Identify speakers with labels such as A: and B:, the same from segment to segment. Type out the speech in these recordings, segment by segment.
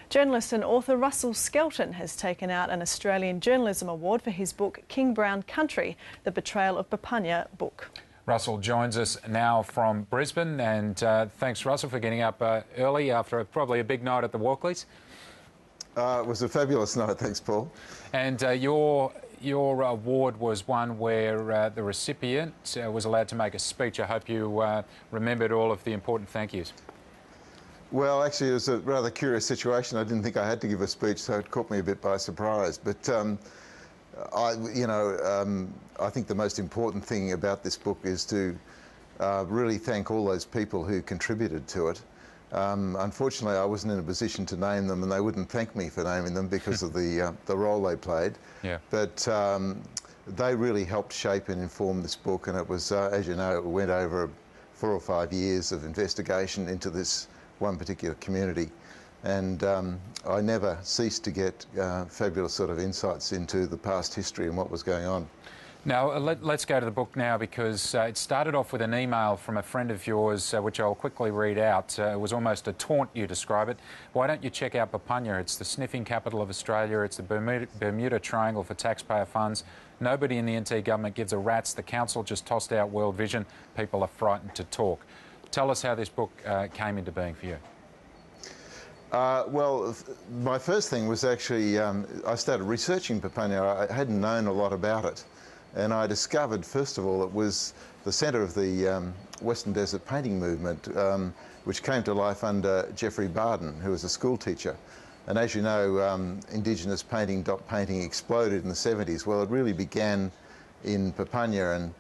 A: Journalist and author Russell Skelton has taken out an Australian Journalism Award for his book King Brown Country, The Betrayal of Papunya book. Russell joins us now from Brisbane, and thanks, Russell, for getting up early after probably a big night at the Walkleys.
B: It was a fabulous night, thanks, Paul.
A: And your award was one where the recipient was allowed to make a speech. I hope you remembered all of the important thank yous.
B: Well, actually, it was a rather curious situation. I didn't think I had to give a speech, so it caught me a bit by surprise. But I think the most important thing about this book is to really thank all those people who contributed to it. Unfortunately, I wasn't in a position to name them, and they wouldn't thank me for naming them because of the role they played.
A: Yeah.
B: But they really helped shape and inform this book, and it was, as you know, it went over 4 or 5 years of investigation into this one particular community, and I never ceased to get fabulous sort of insights into the past history and what was going on.
A: Now, let's go to the book now, because it started off with an email from a friend of yours, which I'll quickly read out. It was almost a taunt, you describe it. Why don't you check out Papunya? It's the sniffing capital of Australia. It's the Bermuda Triangle for taxpayer funds. Nobody in the NT government gives a rat's. The council just tossed out World Vision. People are frightened to talk. Tell us how this book came into being for you.
B: Well, my first thing was actually, I started researching Papunya. I hadn't known a lot about it. And I discovered, first of all, it was the centre of the Western Desert painting movement, which came to life under Geoffrey Barden, who was a school teacher. And as you know, Indigenous painting, dot painting, exploded in the 70s. Well, it really began in Papunya, and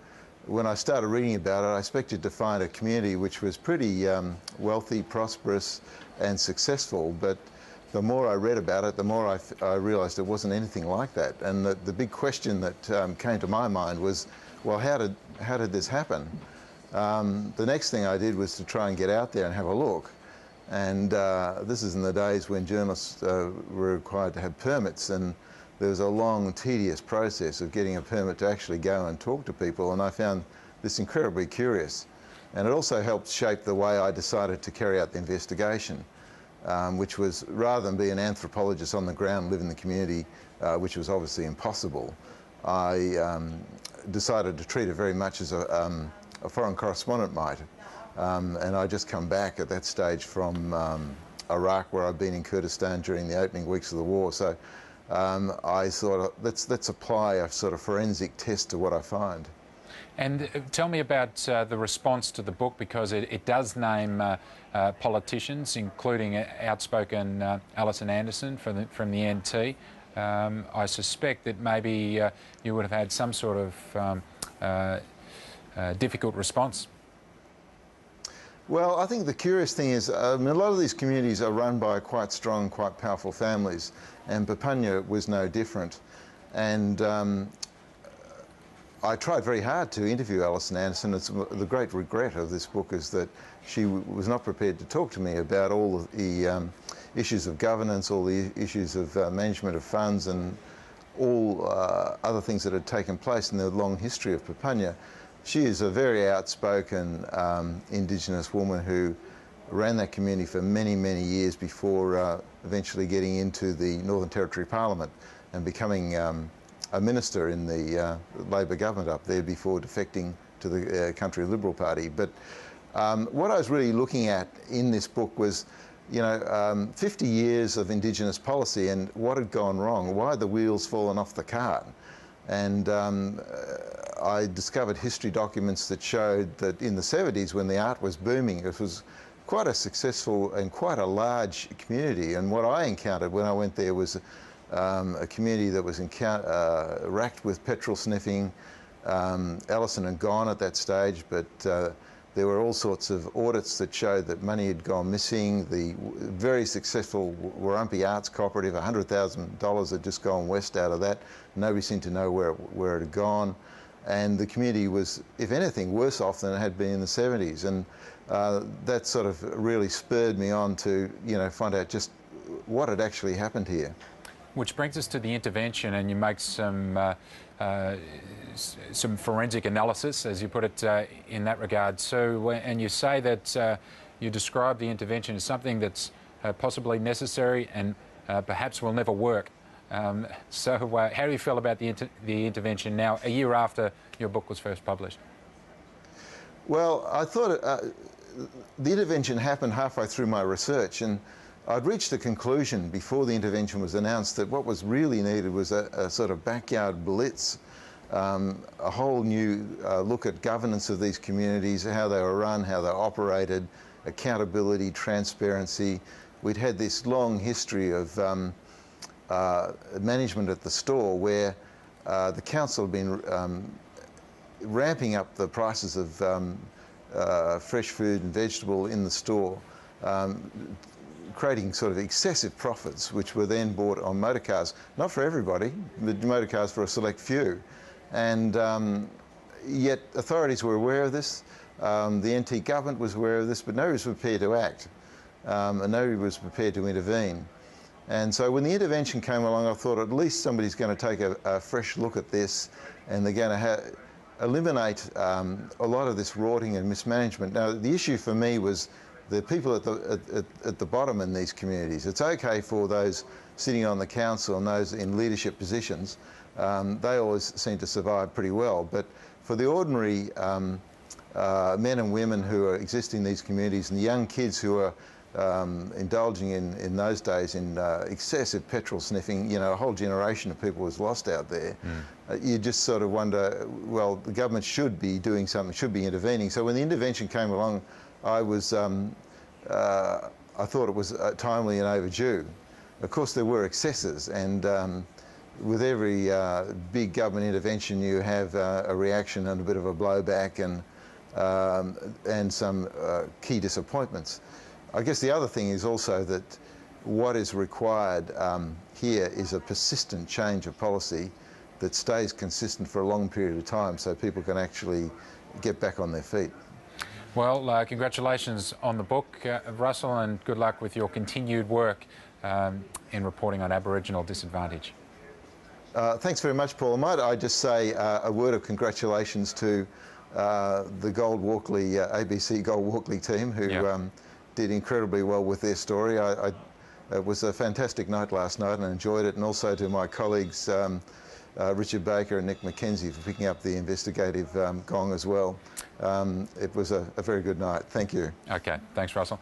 B: when I started reading about it, I expected to find a community which was pretty wealthy, prosperous and successful, but the more I read about it, the more I realised it wasn't anything like that. And the big question that came to my mind was, well, how did this happen? The next thing I did was to try and get out there and have a look. And this is in the days when journalists were required to have permits, and there was a long, tedious process of getting a permit to actually go and talk to people, and I found this incredibly curious. And it also helped shape the way I decided to carry out the investigation, which was, rather than be an anthropologist on the ground, live in the community, which was obviously impossible, I decided to treat it very much as a foreign correspondent might. And I just come back at that stage from Iraq, where I'd been in Kurdistan during the opening weeks of the war. So I thought, let's apply a sort of forensic test to what I find.
A: And tell me about the response to the book, because it does name politicians, including outspoken Alison Anderson from the NT. I suspect that maybe you would have had some sort of difficult response.
B: Well, I think the curious thing is, a lot of these communities are run by quite strong, quite powerful families, and Papunya was no different. And I tried very hard to interview Alison Anderson. It's the great regret of this book is that she was not prepared to talk to me about all of the issues of governance, all the issues of management of funds, and all other things that had taken place in the long history of Papunya. She is a very outspoken Indigenous woman who ran that community for many, many years before eventually getting into the Northern Territory Parliament and becoming a minister in the Labor government up there before defecting to the Country Liberal Party. But what I was really looking at in this book was, 50 years of Indigenous policy and what had gone wrong, why had the wheels fallen off the cart. And I discovered history documents that showed that in the 70s, when the art was booming, it was quite a successful and quite a large community. And what I encountered when I went there was a community that was racked with petrol sniffing. Alison had gone at that stage, but there were all sorts of audits that showed that money had gone missing. The very successful Warumpi Arts Cooperative, $100,000 had just gone west out of that. Nobody seemed to know where it had gone. And the community was, if anything, worse off than it had been in the 70s. And that sort of really spurred me on to, find out just what had actually happened here.
A: Which brings us to the intervention, and you make some forensic analysis, as you put it, in that regard. So, and you say that you describe the intervention as something that's possibly necessary, and perhaps will never work. So how do you feel about the intervention now, a year after your book was first published?
B: Well, I thought the intervention happened halfway through my research, and I'd reached a conclusion before the intervention was announced that what was really needed was a sort of backyard blitz, a whole new look at governance of these communities, how they were run, how they operated, accountability, transparency. We'd had this long history of management at the store where the council had been ramping up the prices of fresh food and vegetable in the store, creating sort of excessive profits, which were then bought on motor cars. Not for everybody, but motor cars for a select few. And yet authorities were aware of this. The NT government was aware of this, but nobody was prepared to act, and nobody was prepared to intervene. And so when the intervention came along, I thought at least somebody's going to take a fresh look at this, and they're going to eliminate a lot of this rorting and mismanagement. Now, the issue for me was the people at the bottom in these communities. It's okay for those sitting on the council and those in leadership positions. They always seem to survive pretty well. But for the ordinary men and women who are existing in these communities, and the young kids who are indulging in those days in excessive petrol sniffing, you know, a whole generation of people was lost out there. You just sort of wonder, well, the government should be doing something, should be intervening. So when the intervention came along, I was, I thought it was timely and overdue. Of course, there were excesses, and with every big government intervention, you have a reaction and a bit of a blowback, and some key disappointments. I guess the other thing is also that what is required here is a persistent change of policy that stays consistent for a long period of time, so people can actually get back on their feet.
A: Well, congratulations on the book, Russell, and good luck with your continued work in reporting on Aboriginal disadvantage.
B: Thanks very much, Paul. Might I just say a word of congratulations to the Gold Walkley, ABC Gold Walkley team, who did incredibly well with their story. It was a fantastic night last night and I enjoyed it, and also to my colleagues Richard Baker and Nick McKenzie for picking up the investigative gong as well. It was a very good night. Thank you.
A: Okay, thanks, Russell.